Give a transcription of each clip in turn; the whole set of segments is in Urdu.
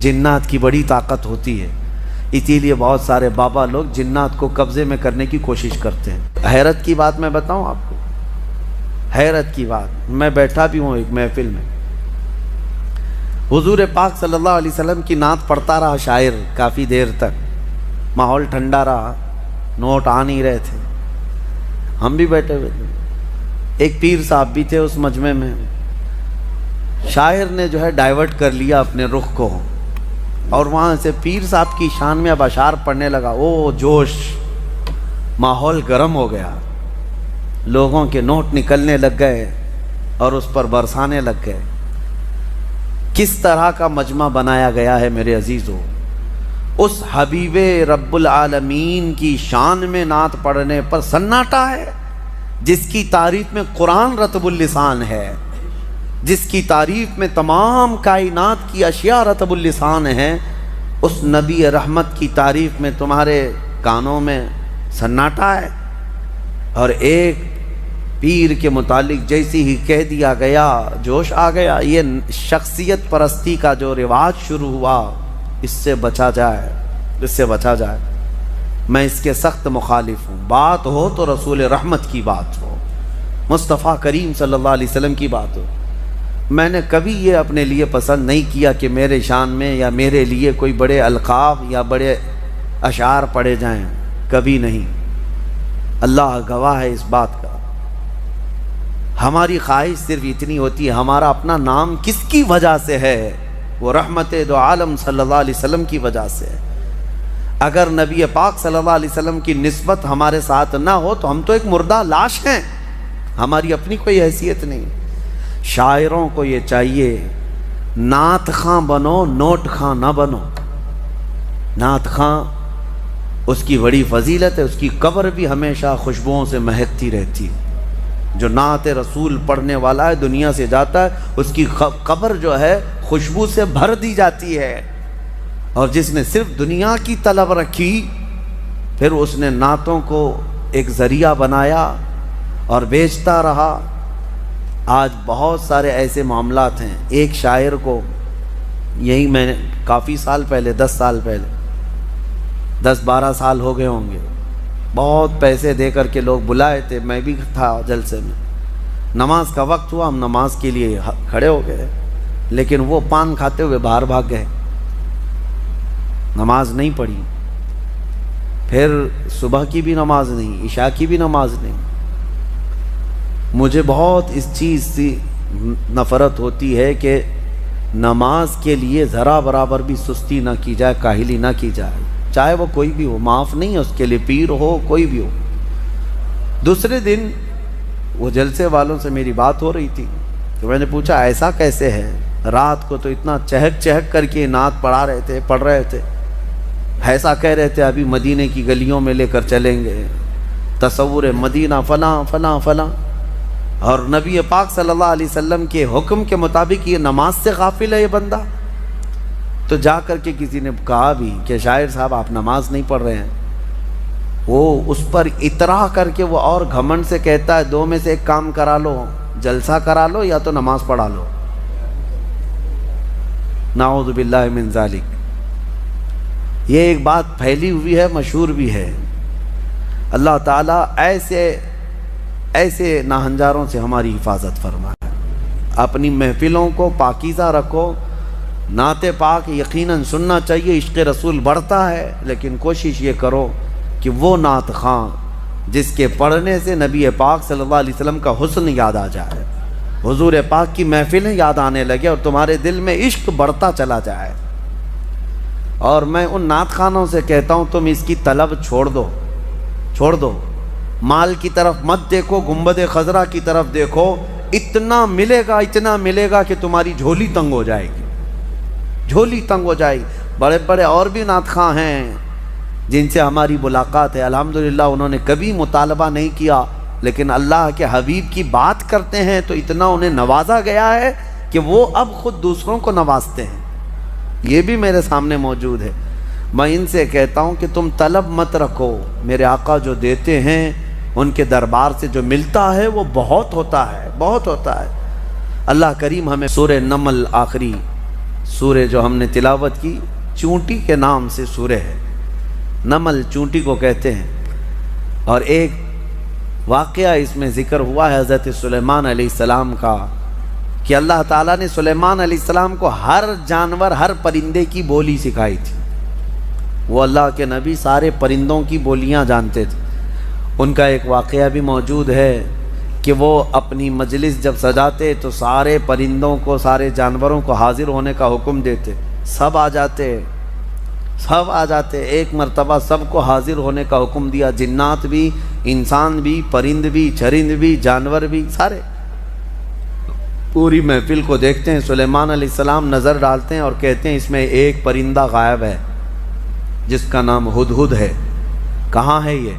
جنات کی بڑی طاقت ہوتی ہے، اسی لیے بہت سارے بابا لوگ جنات کو قبضے میں کرنے کی کوشش کرتے ہیں۔ حیرت کی بات میں بتاؤں آپ کو، حیرت کی بات، میں بیٹھا بھی ہوں ایک محفل میں، حضور پاک صلی اللہ علیہ وسلم کی نعت پڑھتا رہا شاعر کافی دیر تک، ماحول ٹھنڈا رہا، نوٹ آ نہیں رہے تھے، ہم بھی بیٹھے ہوئے تھے، ایک پیر صاحب بھی تھے اس مجمع میں، شاعر نے جو ہے ڈائیورٹ کر لیا اپنے رخ کو، اور وہاں سے پیر صاحب کی شان میں اب اشعار پڑھنے لگا۔ او جوش، ماحول گرم ہو گیا، لوگوں کے نوٹ نکلنے لگ گئے اور اس پر برسانے لگ گئے۔ کس طرح کا مجمع بنایا گیا ہے میرے عزیزو، اس حبیب رب العالمین کی شان میں نعت پڑھنے پر سناٹا ہے، جس کی تعریف میں قرآن رطب اللسان ہے، جس کی تعریف میں تمام کائنات کی اشیاء رطب اللسان ہیں، اس نبی رحمت کی تعریف میں تمہارے کانوں میں سناٹا ہے۔ اور ایک پیر کے متعلق جیسی ہی کہہ دیا گیا، جوش آ گیا۔ یہ شخصیت پرستی کا جو رواج شروع ہوا، اس سے بچا جائے، اس سے بچا جائے۔ میں اس کے سخت مخالف ہوں۔ بات ہو تو رسول رحمت کی بات ہو، مصطفیٰ کریم صلی اللہ علیہ وسلم کی بات ہو۔ میں نے کبھی یہ اپنے لیے پسند نہیں کیا کہ میرے شان میں یا میرے لیے کوئی بڑے القاب یا بڑے اشعار پڑھے جائیں، کبھی نہیں۔ اللہ گواہ ہے اس بات کا۔ ہماری خواہش صرف اتنی ہوتی ہے، ہمارا اپنا نام کس کی وجہ سے ہے؟ وہ رحمت دو عالم صلی اللہ علیہ وسلم کی وجہ سے ہے۔ اگر نبی پاک صلی اللہ علیہ وسلم کی نسبت ہمارے ساتھ نہ ہو تو ہم تو ایک مردہ لاش ہیں، ہماری اپنی کوئی حیثیت نہیں۔ شاعروں کو یہ چاہیے، نعت خاں بنو، نوٹ خاں نہ بنو۔ نعت خاں، اس کی بڑی فضیلت ہے، اس کی قبر بھی ہمیشہ خوشبوؤں سے مہکتی رہتی ہے۔ جو نعت رسول پڑھنے والا ہے، دنیا سے جاتا ہے، اس کی قبر جو ہے خوشبو سے بھر دی جاتی ہے۔ اور جس نے صرف دنیا کی طلب رکھی، پھر اس نے نعتوں کو ایک ذریعہ بنایا اور بیچتا رہا۔ آج بہت سارے ایسے معاملات ہیں۔ ایک شاعر کو، یہی میں نے کافی سال پہلے، 10 سال پہلے، 10-12 سال ہو گئے ہوں گے، بہت پیسے دے کر کے لوگ بلائے تھے، میں بھی تھا جلسے میں۔ نماز کا وقت ہوا، ہم نماز کے لیے کھڑے ہو گئے، لیکن وہ پان کھاتے ہوئے باہر بھاگ گئے، نماز نہیں پڑھی۔ پھر صبح کی بھی نماز نہیں، عشاء کی بھی نماز نہیں۔ مجھے بہت اس چیز سے نفرت ہوتی ہے کہ نماز کے لیے ذرا برابر بھی سستی نہ کی جائے، کاہلی نہ کی جائے، چاہے وہ کوئی بھی ہو، معاف نہیں ہے اس کے لیے، پیر ہو، کوئی بھی ہو۔ دوسرے دن وہ جلسے والوں سے میری بات ہو رہی تھی، تو میں نے پوچھا ایسا کیسے ہے؟ رات کو تو اتنا چہک چہک کر کے نعت پڑھ رہے تھے، ایسا کہہ رہے تھے ابھی مدینے کی گلیوں میں لے کر چلیں گے، تصور مدینہ فلاں فلاں فلاں، اور نبی پاک صلی اللہ علیہ وسلم کے حکم کے مطابق یہ نماز سے غافل ہے یہ بندہ۔ تو جا کر کے کسی نے کہا بھی کہ شاعر صاحب آپ نماز نہیں پڑھ رہے ہیں۔ وہ اس پر اطراح کر کے وہ اور گھمنڈ سے کہتا ہے، دو میں سے ایک کام کرا لو، جلسہ کرا لو یا تو نماز پڑھا لو۔ نعوذ باللہ من ذالک۔ یہ ایک بات پھیلی ہوئی ہے، مشہور بھی ہے۔ اللہ تعالیٰ ایسے ناہنجاروں سے ہماری حفاظت فرمائے۔ اپنی محفلوں کو پاکیزہ رکھو۔ نعت پاک یقیناً سننا چاہیے، عشق رسول بڑھتا ہے، لیکن کوشش یہ کرو کہ وہ نعت خواں جس کے پڑھنے سے نبی پاک صلی اللہ علیہ وسلم کا حسن یاد آ جائے، حضور پاک کی محفلیں یاد آنے لگے اور تمہارے دل میں عشق بڑھتا چلا جائے۔ اور میں ان نعت خوانوں سے کہتا ہوں، تم اس کی طلب چھوڑ دو، مال کی طرف مت دیکھو، گنبد خضرا کی طرف دیکھو۔ اتنا ملے گا کہ تمہاری جھولی تنگ ہو جائے گی، جھولی تنگ ہو جائے گی۔ بڑے بڑے اور بھی نعت خواں ہیں جن سے ہماری ملاقات ہے، الحمدللہ انہوں نے کبھی مطالبہ نہیں کیا، لیکن اللہ کے حبیب کی بات کرتے ہیں تو اتنا انہیں نوازا گیا ہے کہ وہ اب خود دوسروں کو نوازتے ہیں۔ یہ بھی میرے سامنے موجود ہے۔ میں ان سے کہتا ہوں کہ تم طلب مت رکھو، میرے آقا جو دیتے ہیں ان کے دربار سے جو ملتا ہے وہ بہت ہوتا ہے، بہت ہوتا ہے۔ اللہ کریم ہمیں سورہ نمل آخری سورہ جو ہم نے تلاوت کی چونٹی کے نام سے سورہ ہے، نمل چونٹی کو کہتے ہیں. اور ایک واقعہ اس میں ذکر ہوا ہے حضرت سلیمان علیہ السلام کا کہ اللہ تعالیٰ نے سلیمان علیہ السلام کو ہر جانور، ہر پرندے کی بولی سکھائی تھی. وہ اللہ کے نبی سارے پرندوں کی بولیاں جانتے تھے. ان کا ایک واقعہ بھی موجود ہے کہ وہ اپنی مجلس جب سجاتے تو سارے پرندوں کو، سارے جانوروں کو حاضر ہونے کا حکم دیتے. سب آ جاتے. ایک مرتبہ سب کو حاضر ہونے کا حکم دیا، جنات بھی، انسان بھی، پرند بھی، چرند بھی، جانور بھی، سارے. پوری محفل کو دیکھتے ہیں. سلیمان علیہ السلام نظر ڈالتے ہیں اور کہتے ہیں اس میں ایک پرندہ غائب ہے جس کا نام ہدہد ہے. کہاں ہے یہ؟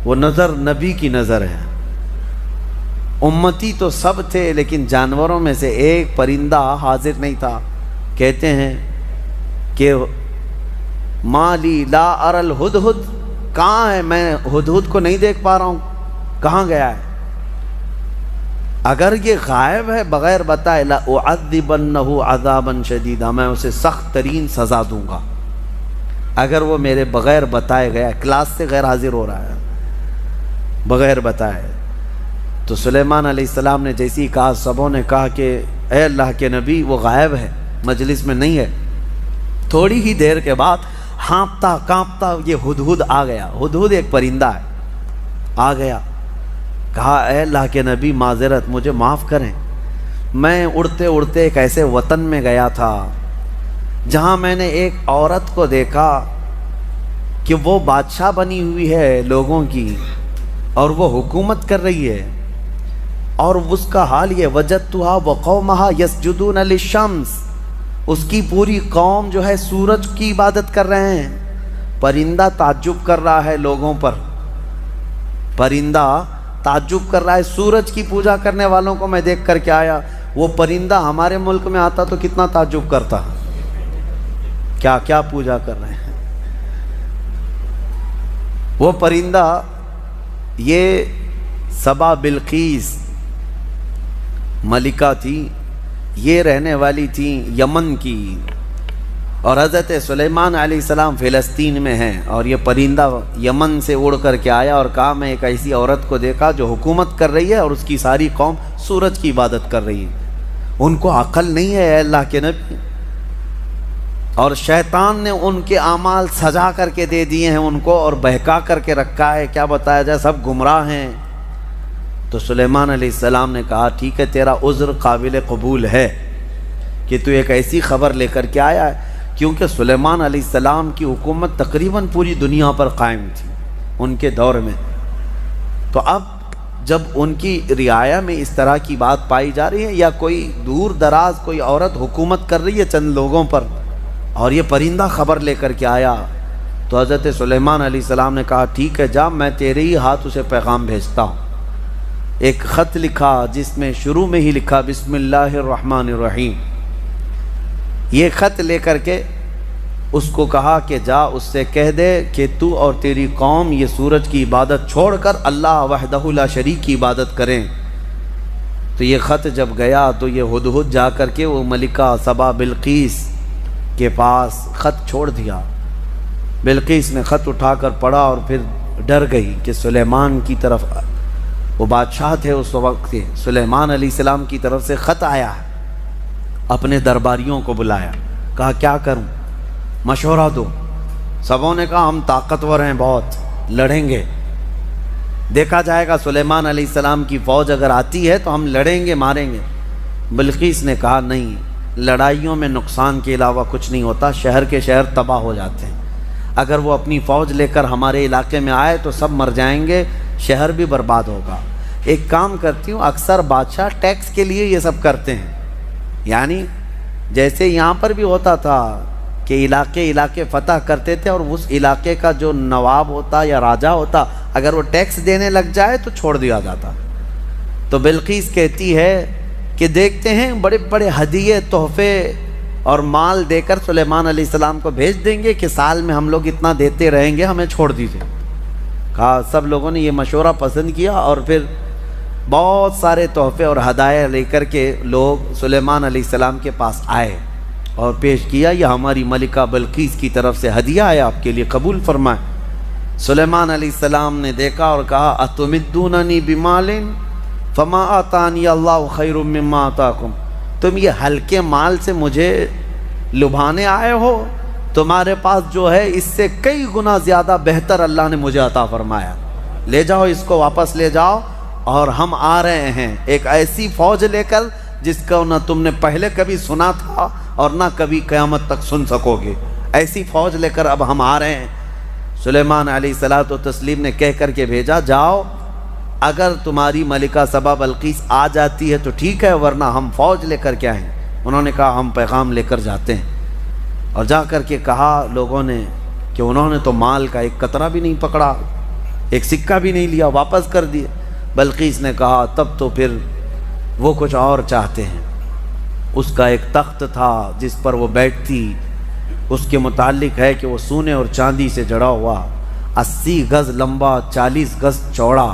وہ نظر نبی کی نظر ہے. امتی تو سب تھے لیکن جانوروں میں سے ایک پرندہ حاضر نہیں تھا. کہتے ہیں کہ مالی لا ارى الہدہد، کہاں ہے؟ میں ہدہد کو نہیں دیکھ پا رہا ہوں، کہاں گیا ہے؟ اگر یہ غائب ہے بغیر بتائے، لأعذبنہ عذابا شدیدا، میں اسے سخت ترین سزا دوں گا. اگر وہ میرے بغیر بتائے گیا، کلاس سے غیر حاضر ہو رہا ہے بغیر بتائے. تو سلیمان علیہ السلام نے جیسی کہا، سبوں نے کہا کہ اے اللہ کے نبی وہ غائب ہے، مجلس میں نہیں ہے. تھوڑی ہی دیر کے بعد ہانپتا کانپتا یہ ہدہد آ گیا. ہدہد ایک پرندہ ہے، آ گیا. کہا اے اللہ کے نبی معذرت، مجھے معاف کریں، میں اڑتے اڑتے ایک ایسے وطن میں گیا تھا جہاں میں نے ایک عورت کو دیکھا کہ وہ بادشاہ بنی ہوئی ہے لوگوں کی اور وہ حکومت کر رہی ہے. اور اس کا حال یہ، وجدتها وقومها يسجدون للشمس، اس کی پوری قوم جو ہے سورج کی عبادت کر رہے ہیں. پرندہ تعجب کر رہا ہے لوگوں پر، پرندہ تعجب کر رہا ہے سورج کی پوجا کرنے والوں کو میں دیکھ کر کے آیا. وہ پرندہ ہمارے ملک میں آتا تو کتنا تعجب کرتا، کیا کیا پوجا کر رہے ہیں. وہ پرندہ یہ سبا بلقیس ملکہ تھی، یہ رہنے والی تھی یمن کی، اور حضرت سلیمان علیہ السلام فلسطین میں ہیں. اور یہ پرندہ یمن سے اڑ کر کے آیا اور کہا میں ایک ایسی عورت کو دیکھا جو حکومت کر رہی ہے اور اس کی ساری قوم سورج کی عبادت کر رہی ہے. ان کو عقل نہیں ہے اے اللہ کے نبی، اور شیطان نے ان کے اعمال سجا کر کے دے دیے ہیں ان کو اور بہکا کر کے رکھا ہے. کیا بتایا جائے، سب گمراہ ہیں. تو سلیمان علیہ السلام نے کہا ٹھیک ہے، تیرا عذر قابل قبول ہے کہ تو ایک ایسی خبر لے کر کے آیا ہے. کیونکہ سلیمان علیہ السلام کی حکومت تقریباً پوری دنیا پر قائم تھی ان کے دور میں. تو اب جب ان کی رعایا میں اس طرح کی بات پائی جا رہی ہے، یا کوئی دور دراز کوئی عورت حکومت کر رہی ہے چند لوگوں پر، اور یہ پرندہ خبر لے کر کے آیا، تو حضرت سلیمان علیہ السلام نے کہا ٹھیک ہے جا، میں تیرے ہی ہاتھ اسے پیغام بھیجتا ہوں. ایک خط لکھا جس میں شروع میں ہی لکھا بسم اللہ الرحمن الرحیم. یہ خط لے کر کے اس کو کہا کہ جا اس سے کہہ دے کہ تو اور تیری قوم یہ سورج کی عبادت چھوڑ کر اللہ وحدہ لا شریک کی عبادت کریں. تو یہ خط جب گیا تو یہ ہدہد جا کر کے وہ ملکہ سبا بلقیس کے پاس خط چھوڑ دیا. بلقیس نے خط اٹھا کر پڑھا اور پھر ڈر گئی کہ سلیمان کی طرف، وہ بادشاہ تھے اس وقت کے، سلیمان علیہ السلام کی طرف سے خط آیا ہے. اپنے درباریوں کو بلایا، کہا کیا کروں، مشورہ دو. سبوں نے کہا ہم طاقتور ہیں، بہت لڑیں گے، دیکھا جائے گا سلیمان علیہ السلام کی فوج اگر آتی ہے تو ہم لڑیں گے، ماریں گے. بلقیس نے کہا نہیں، لڑائیوں میں نقصان کے علاوہ کچھ نہیں ہوتا، شہر کے شہر تباہ ہو جاتے ہیں. اگر وہ اپنی فوج لے کر ہمارے علاقے میں آئے تو سب مر جائیں گے، شہر بھی برباد ہوگا. ایک کام کرتی ہوں، اکثر بادشاہ ٹیکس کے لیے یہ سب کرتے ہیں، یعنی جیسے یہاں پر بھی ہوتا تھا کہ علاقے فتح کرتے تھے اور اس علاقے کا جو نواب ہوتا یا راجہ ہوتا اگر وہ ٹیکس دینے لگ جائے تو چھوڑ دیا جاتا. تو بلقیس کہتی ہے کہ دیکھتے ہیں بڑے بڑے ہدیے تحفے اور مال دے کر سلیمان علیہ السلام کو بھیج دیں گے کہ سال میں ہم لوگ اتنا دیتے رہیں گے، ہمیں چھوڑ دیجیے. کہا سب لوگوں نے یہ مشورہ پسند کیا اور پھر بہت سارے تحفے اور ہدایہ لے کر کے لوگ سلیمان علیہ السلام کے پاس آئے اور پیش کیا، یہ ہماری ملکہ بلقیس کی طرف سے ہدیہ ہے، آپ کے لیے قبول فرمائیں۔ سلیمان علیہ السلام نے دیکھا اور کہا اتمدوننی بمال فما آتانی اللہ خیر مما آتاکم، تم یہ ہلکے مال سے مجھے لبھانے آئے ہو؟ تمہارے پاس جو ہے اس سے کئی گنا زیادہ بہتر اللہ نے مجھے عطا فرمایا، لے جاؤ اس کو، واپس لے جاؤ، اور ہم آ رہے ہیں ایک ایسی فوج لے کر جس کا نہ تم نے پہلے کبھی سنا تھا اور نہ کبھی قیامت تک سن سکو گے، ایسی فوج لے کر اب ہم آ رہے ہیں۔ سلیمان علیہ الصلوۃ والتسلیم نے کہہ کر کے بھیجا، جاؤ، اگر تمہاری ملکہ سبا بلقیس آ جاتی ہے تو ٹھیک ہے، ورنہ ہم فوج لے کر کے آئیں۔ انہوں نے کہا ہم پیغام لے کر جاتے ہیں، اور جا کر کے کہا لوگوں نے کہ انہوں نے تو مال کا ایک قطرہ بھی نہیں پکڑا، ایک سکہ بھی نہیں لیا، واپس کر دیے۔ بلقیس نے کہا تب تو پھر وہ کچھ اور چاہتے ہیں۔ اس کا ایک تخت تھا جس پر وہ بیٹھتی، اس کے متعلق ہے کہ وہ سونے اور چاندی سے جڑا ہوا، 80 گز لمبا، 40 گز چوڑا،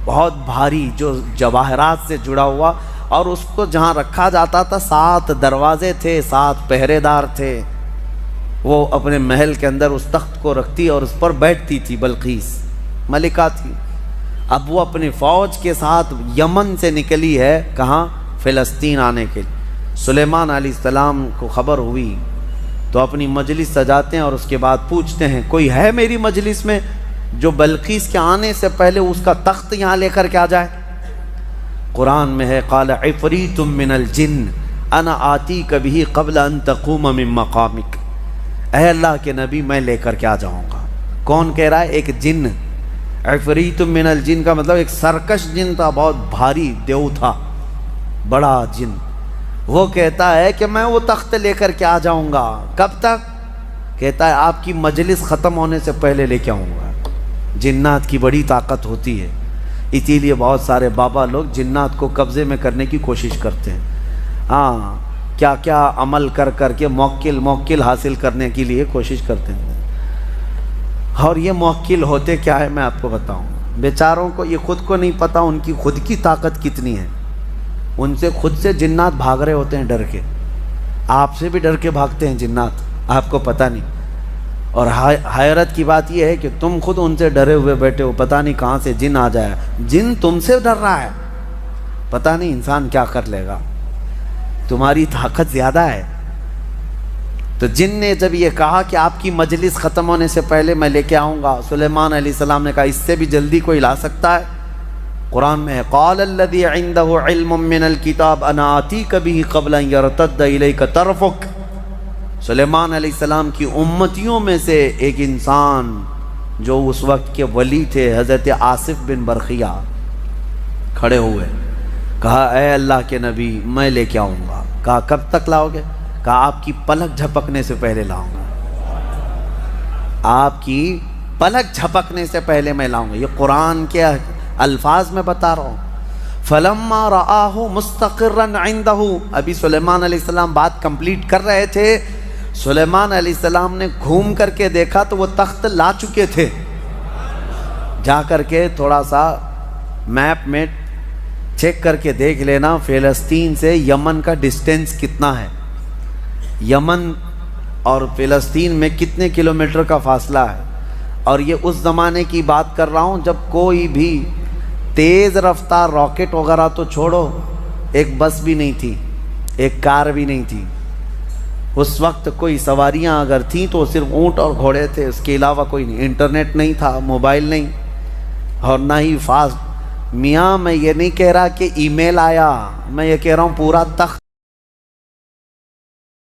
بہت بھاری، جو جواہرات سے جڑا ہوا، اور اس کو جہاں رکھا جاتا تھا 7 دروازے تھے، 7 پہرے دار تھے۔ وہ اپنے محل کے اندر اس تخت کو رکھتی اور اس پر بیٹھتی تھی، بلقیس ملکہ تھی۔ اب وہ اپنی فوج کے ساتھ یمن سے نکلی ہے، کہاں؟ فلسطین آنے کے لیے۔ سلیمان علیہ السلام کو خبر ہوئی تو اپنی مجلس سجاتے ہیں اور اس کے بعد پوچھتے ہیں کوئی ہے میری مجلس میں جو بلقیس کے آنے سے پہلے اس کا تخت یہاں لے کر کے آ جائے؟ قرآن میں ہے قال عفریت من الجن انا آتیک بہ قبل ان تقوم من مقامک، اے اللہ کے نبی میں لے کر کے آ جاؤں گا۔ کون کہہ رہا ہے؟ ایک جن۔ عفریت من الجن کا مطلب ایک سرکش جن تھا، بہت بھاری دیو تھا، بڑا جن۔ وہ کہتا ہے کہ میں وہ تخت لے کر کے آ جاؤں گا۔ کب تک؟ کہتا ہے آپ کی مجلس ختم ہونے سے پہلے لے کے آؤں گا۔ جنات کی بڑی طاقت ہوتی ہے، اسی لیے بہت سارے بابا لوگ جنات کو قبضے میں کرنے کی کوشش کرتے ہیں۔ ہاں، کیا کیا عمل کر کر کے موکل حاصل کرنے کے لیے کوشش کرتے ہیں، اور یہ موکل ہوتے کیا ہے میں آپ کو بتاؤں۔ بیچاروں کو یہ خود کو نہیں پتا ان کی خود کی طاقت کتنی ہے، ان سے خود سے جنات بھاگ رہے ہوتے ہیں ڈر کے، آپ سے بھی ڈر کے بھاگتے ہیں جنات، آپ کو پتہ نہیں۔ اور حیرت کی بات یہ ہے کہ تم خود ان سے ڈرے ہوئے بیٹھے ہو، پتہ نہیں کہاں سے جن آ جائے، جن تم سے ڈر رہا ہے، پتہ نہیں انسان کیا کر لے گا، تمہاری طاقت زیادہ ہے۔ تو جن نے جب یہ کہا کہ آپ کی مجلس ختم ہونے سے پہلے میں لے کے آؤں گا، سلیمان علیہ السلام نے کہا اس سے بھی جلدی کوئی لا سکتا ہے؟ قرآن میں ہے قال الذی عنده علم من الکتاب انا آتیک بہ قبل ان یرتد الیک طرفک۔ سلیمان علیہ السلام کی امتیوں میں سے ایک انسان جو اس وقت کے ولی تھے، حضرت آصف بن برخیہ، کھڑے ہوئے، کہا اے اللہ کے نبی میں لے کے آؤں گا۔ کہا کب تک لاؤ گے؟ کہا آپ کی پلک جھپکنے سے پہلے لاؤں گا، آپ کی پلک جھپکنے سے پہلے میں لاؤں گا۔ یہ قرآن کے الفاظ میں بتا رہا ہوں۔ فلما رآہ مستقرا عنده، ابھی سلیمان علیہ السلام بات کمپلیٹ کر رہے تھے، سلیمان علیہ السلام نے گھوم کر کے دیکھا تو وہ تخت لا چکے تھے۔ جا کر کے تھوڑا سا میپ میں چیک کر کے دیکھ لینا فلسطین سے یمن کا ڈسٹینس کتنا ہے، یمن اور فلسطین میں کتنے کلومیٹر کا فاصلہ ہے۔ اور یہ اس زمانے کی بات کر رہا ہوں جب کوئی بھی تیز رفتار راکٹ وغیرہ تو چھوڑو، ایک بس بھی نہیں تھی، ایک کار بھی نہیں تھی۔ اس وقت کوئی سواریاں اگر تھیں تو صرف اونٹ اور گھوڑے تھے، اس کے علاوہ کوئی نہیں، انٹرنیٹ نہیں تھا، موبائل نہیں، اور نہ ہی فاسٹ۔ میاں میں یہ نہیں کہہ رہا کہ ای میل آیا، میں یہ کہہ رہا ہوں پورا تخت